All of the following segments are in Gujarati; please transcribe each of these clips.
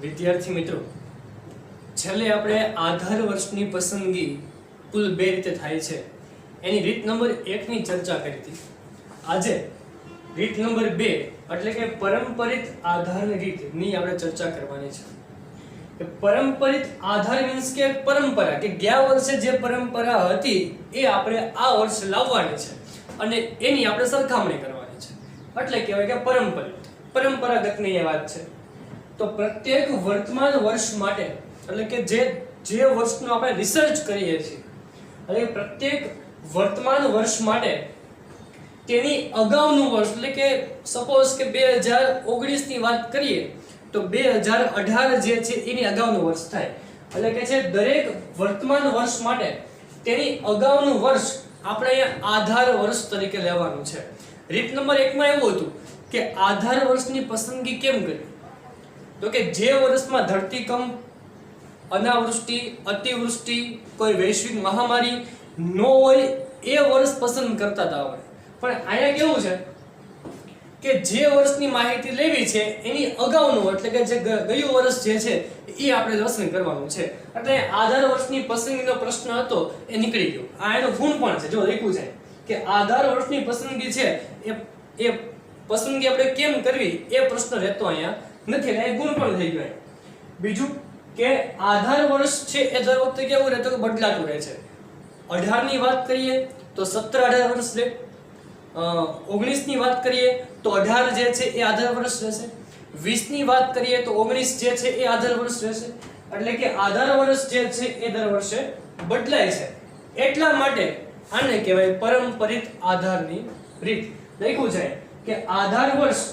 વિદ્યાર્થી મિત્રો, છેલ્લે આપણે આધાર વર્ષની પસંદગી કુલ 2 રીતે થાય છે એની રીત નંબર 1 ની ચર્ચા કરી હતી. આજે રીત નંબર 2 એટલે કે પરંપરિત આધારની રીતની આપણે ચર્ચા કરવાની છે. કે પરંપરિત આધાર મીન્સ કે પરંપરા કે ગયા વર્ષે જે પરંપરા હતી એ આપણે આ વર્ષે લાવવાની છે અને એની આપણે સરખામણી કરવાની છે. એટલે કહેવાય કે પરંપરાગતની એ વાત છે. તો પ્રત્યેક વર્તમાન વર્ષ માટે એટલે કે જે વર્ષનો આપણે રિસર્ચ કરીએ છીએ એટલે પ્રત્યેક વર્તમાન વર્ષ માટે તેની અગાઉનું વર્ષ એટલે કે સપોઝ કે 2019 ની વાત કરીએ તો 2018 જે છે એની અગાઉનું વર્ષ થાય. એટલે કે છે દરેક વર્તમાન વર્ષ માટે તેની અગાઉનું વર્ષ આપણે અહીંયા આધાર વર્ષ તરીકે લેવાનું છે. રીત નંબર 1 માં એવું હતું કે આધાર વર્ષની પસંદગી કેમ કરી? તો કે જે વર્ષમાં ધરતીકંપ, અનાવૃષ્ટિ, અતિવૃષ્ટિ, કોઈ વૈશ્વિક મહામારી ન હોય એ વર્ષ પસંદ કરતા હતા આપણે. પણ અહીંયા કેવું છે કે જે વર્ષની માહિતી લેવી છે એની અગાઉનું એટલે કે જે ગયું વર્ષ જે છે એ આપણે પસંદ કરવાનું છે. એટલે આધાર વર્ષની પસંદગીનો પ્રશ્ન હતો એ નીકળી ગયો. આ એનો ગુણ પણ છે. જો લખ્યું છે કે આધાર વર્ષની પસંદગી છે એ પસંદગી આપણે કેમ કરવી એ પ્રશ્ન રહેતો અહીંયા નથી. એટલે એ ગુણ પણ થઈ ગયો. બીજું કે આધાર વર્ષ છે એ દર વખતે કેવું રહેતું કે બદલાતું રહે છે. 18 ની વાત કરીએ તો 17-18 વર્ષ રહે. 19 ની વાત કરીએ તો 18 જે છે એ આધાર વર્ષ રહેશે. 20 ની વાત કરીએ તો 19 જે છે એ આધાર વર્ષ રહેશે. એટલે કે આધાર વર્ષ જે છે એ દર વર્ષે બદલાય છે. એટલા માટે આને કહેવાય પરંપરિત આધારની રીત. લખ્યું છે કે આધાર વર્ષ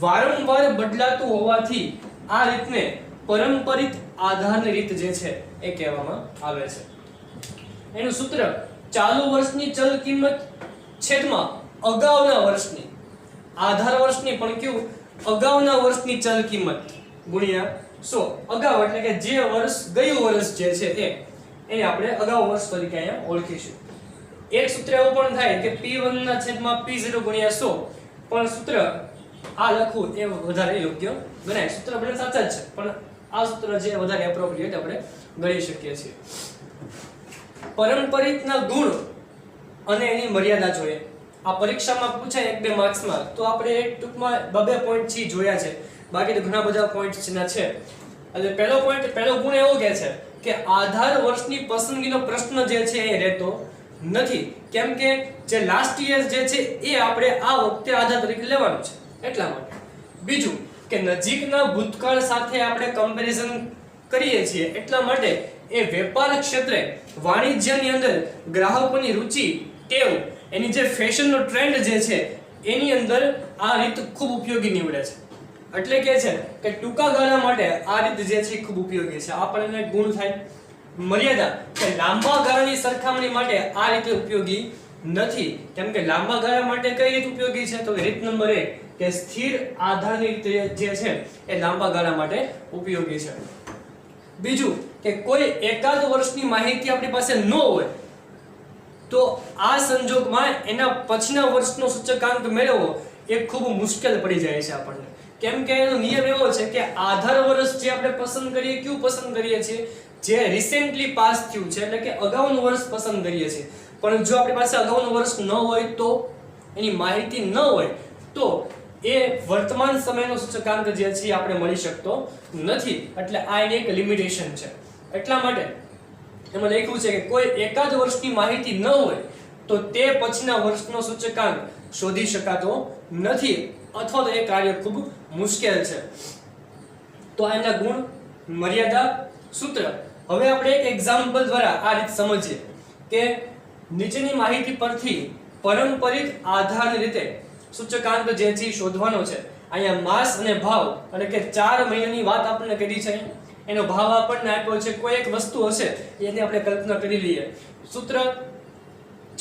વારંવાર બદલાતું હોવાથી આ રીતને પરંપરિત આધારની રીત જે છે એ કહેવામાં આવે છે. એનું સૂત્ર ચાલુ વર્ષની ચલ કિંમત છેદમાં અગાઉના વર્ષની આધાર વર્ષની પણ કેવું અગાઉના વર્ષની ચલ કિંમત ગુણ્યા 100. અગાઉ એટલે કે જે વર્ષ ગયું વર્ષ જે છે એ આપણે અગાઉ વર્ષ તરીકે અહીંયા ઓળખીશું. એક સૂત્ર એવું પણ થાય કે P1 ના છેદમાં P0 ગુણ્યા 100. પણ સૂત્ર આ લખવું એ વધારે યોગ્ય ગણાય. સૂત્ર બંને સાચા જ છે પણ આ સૂત્ર જે વધારે એપ્રોપ્રિએટ આપણે ગણી શકીએ છીએ. પરંપરિતના ગુણ અને એની મર્યાદા જોઈએ. આ પરીક્ષામાં પૂછાય 1-2 માર્ક્સમાં તો આપણે ટૂંકમાં 2 પોઈન્ટ થી જોયા છે. બાકી તો ઘણા બધા પોઈન્ટ્સ છે. એટલે પહેલો ગુણ એવો કહે છે કે આધાર વર્ષની પસંદગીનો પ્રશ્ન જે છે એ રહેતો નથી. કેમ કે જે લાસ્ટ યર જે છે એ આપણે આ વખતે આધાર તરીકે લેવાનું છે એટલા માટે. બીજું કે નજીકના ભૂતકાળ સાથે આપણે કમ્પેરિઝન કરીએ છીએ એટલા માટે એ વેપાર ક્ષેત્રે વાણિજ્યની અંદર ગ્રાહકોની રુચિ, ટેવ, એની જે ફેશનનો ટ્રેન્ડ જે છે એની અંદર આ રીત ખૂબ ઉપયોગી નીવડે છે. એટલે કે છે કે ટૂંકા ગાળા માટે આ રીત જે છે ખૂબ ઉપયોગી છે. આપણને ગુણ થાય. મર્યાદા કે લાંબા ગાળાની સરખામણી માટે આ રીતે ઉપયોગી નથી. કેમ કે લાંબા ગાળા માટે કઈ રીત ઉપયોગી છે? તો રીત નંબર 1 કે સ્થિર આધારની રીત જે છે એ લાંબા ગાળા માટે ઉપયોગી છે. બીજું કે કોઈ એકાદ વર્ષની માહિતી આપણી પાસે ન હોય તો આ સંજોગમાં એના પછીના વર્ષનો સૂચકાંક મેળવવો એ ખૂબ મુશ્કેલ પડી જાય છે આપણને. કેમ કે એનો નિયમ એવો છે કે આધાર વર્ષ જે આપણે પસંદ કરીએ કયું પસંદ કરીએ છીએ? જે રિસેન્ટલી પાસ થયું છે એટલે કે અગાઉનું વર્ષ પસંદ કરીએ છીએ. પણ જો આપણી પાસે અગાઉનું વર્ષ ન હોય તો એની માહિતી ન હોય તો એ વર્તમાન સમયનો સૂચકાંક જે છે આપણે મળી શકતો નથી. એટલે આ એની એક લિમિટેશન છે. એટલા માટે એમાં લખ્યું છે કે કોઈ એકાદ વર્ષની માહિતી ન હોય તો તે પછીના વર્ષનો સૂચકાંક શોધી શકાતો નથી અથવા તો એ કાર્ય ખૂબ મુશ્કેલ છે. તો એના ગુણ, મર્યાદા, સૂત્ર. હવે આપણે એક એક્ઝામ્પલ દ્વારા આ રીત સમજીએ કે નીચેની માહિતી પરથી પરંપરિત આધારની રીતે સૂચકાંક જે છે શોધવાનો છે. અહીંયા માસ અને ભાવ એટલે કે 4 મહિનાની વાત આપણને કરી છે. એનો ભાવ આપણને આપ્યો છે. કોઈ એક વસ્તુ હશે એની આપણે કલ્પના કરી લઈએ. સૂત્ર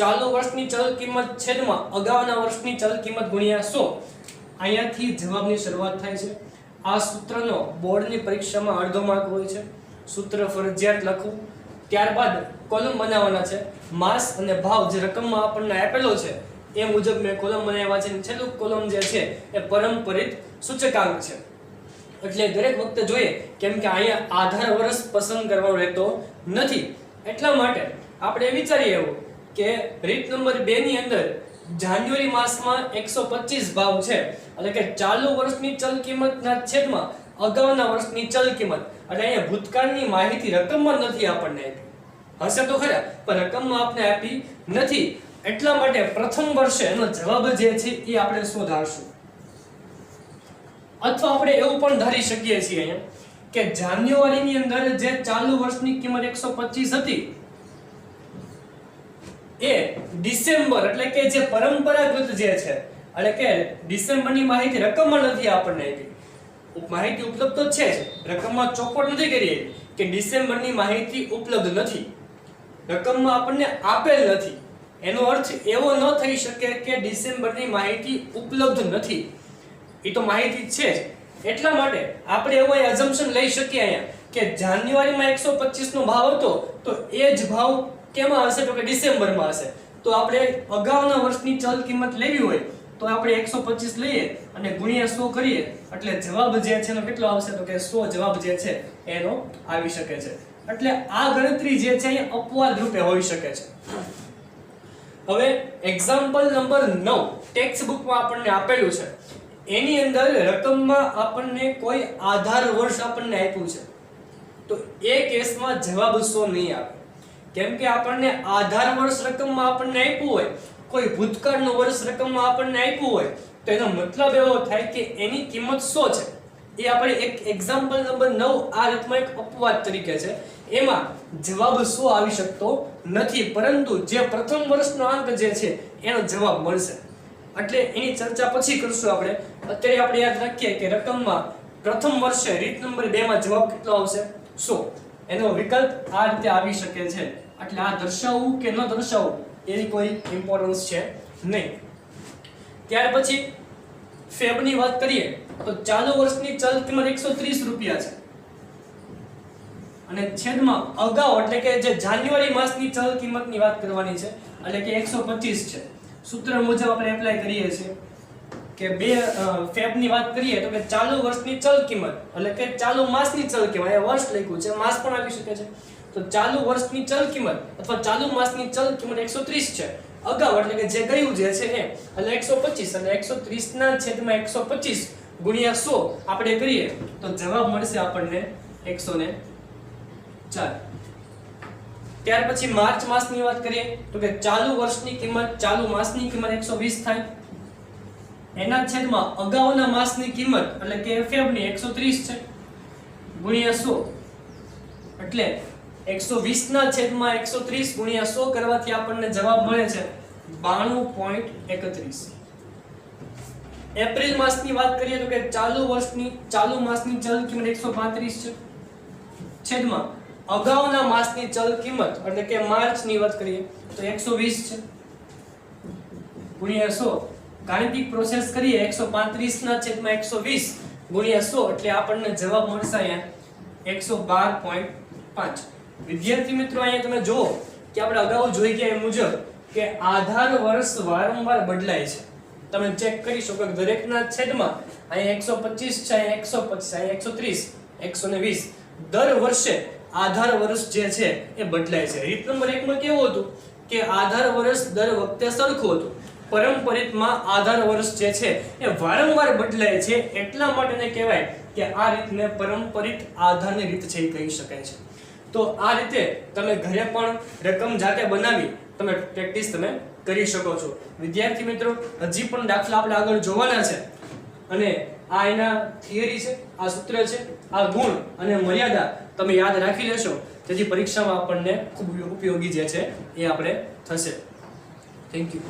ચાલુ વર્ષની ચલ કિંમત છેદમાં અગાઉના વર્ષની ચલ કિંમત ગુણ્યા 100. અહીંયાથી જવાબની શરૂઆત થાય છે. આ સૂત્રનો બોર્ડની પરીક્ષામાં અડધો માર્ક હોય છે. સૂત્ર ફરજિયાત લખવું. ત્યારબાદ કોલમ બનાવવાના છે. માસ અને ભાવ જે રકમમાં આપણને આપેલો છે એ મુજબ મેં કોલમ બનાવ્યા છે. છેલ્લું કોલમ જે છે એ પરંપરિત સૂચકાંક છે. એટલે દરેક વખતે જોઈએ, કેમ કે અહીંયા આધાર વર્ષ પસંદ કરવાનો રહેતો નથી, એટલા માટે આપણે વિચારીએ એવું કે રીત નંબર 2 ની અંદર જાન્યુઆરી માસમાં 125 ભાવ છે, એટલે કે ચાલુ વર્ષની ચલ કિંમતના છેદમાં અગાઉના વર્ષની ચલ કિંમત, એટલે અહીંયા ભૂતકાળની માહિતી રકમમાં નથી આપણને આપી, હશે તો ખરા પણ રકમમાં આપણે આપી નથી, એટલા માટે પ્રથમ વર્ષે એનો જવાબ જે છે એ આપણે શોધાશું. અથવા આપણે એવું પણ ધારી શકીએ છીએ અહીંયા કે જાન્યુઆરીની અંદર જે ચાલુ વર્ષની કિંમત 125 હતી એ ડિસેમ્બર, એટલે કે જે પરંપરાગત જે છે, એટલે કે ડિસેમ્બરની માહિતી રકમમાં નથી આપણને આપી, માહિતી ઉપલબ્ધ તો છે જ, રકમમાં ચોખવટ નથી કરી કે ડિસેમ્બરની માહિતી ઉપલબ્ધ નથી, રકમમાં આપણને આપેલ નથી. એનો અર્થ એવો ન થઈ શકે કે ડિસેમ્બરની માહિતી ઉપલબ્ધ નથી, એ તો માહિતી છે જ. એટલા માટે આપણે એવો અઝમ્પશન લઈ શકીએ અહીંયા કે જાન્યુઆરીમાં 125 નો ભાવ હતો તો એ જ ભાવ કેમાં હશે, તો કે ડિસેમ્બરમાં હશે. તો આપણે અગાઉના વર્ષની ચલ કિંમત લેવી હોય તો આપણે 125 લઈએ અને ગુણ્યા 100 કરીએ, એટલે જવાબ જે છે એનો કેટલો આવશે, તો કે 100 જવાબ જે છે એનો આવી શકે છે. એટલે આ ગણતરી જે છે એ અપવાદ રૂપે હોઈ શકે છે. હવે એક્ઝામ્પલ નંબર 9 ટેક્સ્ટ બુકમાં આપણને આપેલું છે, એની અંદર રકમમાં આપણને કોઈ આધાર વર્ષ આપણને આપ્યું છે, તો એ કેસમાં જવાબ 100 નહીં આવે, કેમ કે આપણને આધાર વર્ષ રકમમાં આપણને આપ્યું હોય, કોઈ ભૂતકાળનું વર્ષ રકમમાં આપણને આપ્યું હોય, તો એનો મતલબ એવો થાય કે એની કિંમત 100 છે. એ આપણે એક એક્ઝામ્પલ નંબર 9 આ રીતમાં એક અપવાદ તરીકે છે, એમાં જવાબ 100 આવી શકતો નથી, પરંતુ જે પ્રથમ વર્ષનો અંક જે છે એનો જવાબ મળશે. એટલે એની ચર્ચા પછી કરશું આપણે. અત્યારે આપણે યાદ રાખીએ કે રકમમાં પ્રથમ વર્ષે રીત નંબર 2 માં જવાબ કેટલો આવશે, 100. એનો વિકલ્પ આ રીતે આવી શકે છે. એટલે આ દર્શાવવું કે ન દર્શાવવું એની કોઈ ઇમ્પોર્ટન્સ છે નહીં. ત્યાર પછી ફેબની વાત કરીએ તો ચાલુ વર્ષની ચલ કિંમત 130 રૂપિયા છે અને છેદમાં અગાઉ, એટલે કે જે જાન્યુઆરી માસની ચલ કિંમતની વાત કરવાની છે, એટલે કે 125 છે. સૂત્ર મુજબ આપણે એપ્લાય કરીએ છીએ કે ફેબની વાત કરીએ તો કે ચાલુ વર્ષની ચલ કિંમત, એટલે કે ચાલુ માસની ચલ કિંમત, અહીંયા વર્ષ લખ્યું છે, માસ પણ આવી શકે છે, તો ચાલુ વર્ષની ચલ કિંમત અથવા ચાલુ માસની ચલ કિંમત 130 છે. અગાઉ એટલે કે જે ગયું જે છે એ, એટલે 125, અને 130 ના છેદમાં 125 ગુણ્યા 100 આપણે કરીએ તો જવાબ મળશે આપણને 104. ત્યાર પછી માર્ચ માસની વાત કરીએ તો કે ચાલુ વર્ષની કિંમત ચાલુ માસની કિંમત 120 થાય, એના છેદમાં અગાઉના માસની કિંમત એટલે કે ફેબની 130 છે ગુણ્યા 100, એટલે 120 ના છેદમાં 130 ગુણ્યા 100 કરવાથી આપણને જવાબ મળે છે 92.31. એપ્રિલ માસની વાત કરીએ તો કે ચાલુ માસની ચલ કિંમત 135 છે, છેદમાં અગાઉના માસની ચલ કિંમત એટલે કે માર્ચની વાત કરીએ તો 120 છે ગુણ્યા 100. ગાણિતિક પ્રોસેસ કરીએ 135 ના છેદમાં 120 ગુણ્યા 100, એટલે આપણને જવાબ મળશે અહીંયા 112.5. વિદ્યાર્થી મિત્રો, અહીંયા તમે જુઓ કે આપણે અગાઉ જોઈ ગયા એ મુજબ કે આધાર વર્ષ વારંવાર બદલાય છે. તમે ચેક કરી શકો કે દરેકના છેદમાં અહીંયા 125 છે, અહીંયા 125, અહીંયા 130, 120 દર વર્ષે આધાર વર્ષ જે છે એ બદલાય છે. રીત નંબર 1 માં કેવું હતું કે આધાર વર્ષ દર વખતે સરખું હતું, પરંપરિતમાં આધાર વર્ષ જે છે એ વારંવાર બદલાય છે, એટલા માટે એને કહેવાય કે આ રીતને પરંપરિત આધારની રીત છે એ કહી શકાય છે. તો આ રીતે તમે ઘરે પણ રકમ જાતે બનાવી તમે પ્રેક્ટિસ કરી શકો છો. વિદ્યાર્થી મિત્રો, હજી પણ દાખલા આપણે આગળ જોવાના છે, અને આ એના થિયરી છે, આ સૂત્ર છે, આ ગુણ અને મર્યાદા તમે યાદ રાખી લેશો, જેથી પરીક્ષામાં આપણને ખૂબ ઉપયોગી જે છે એ આપણે થશે. Thank you.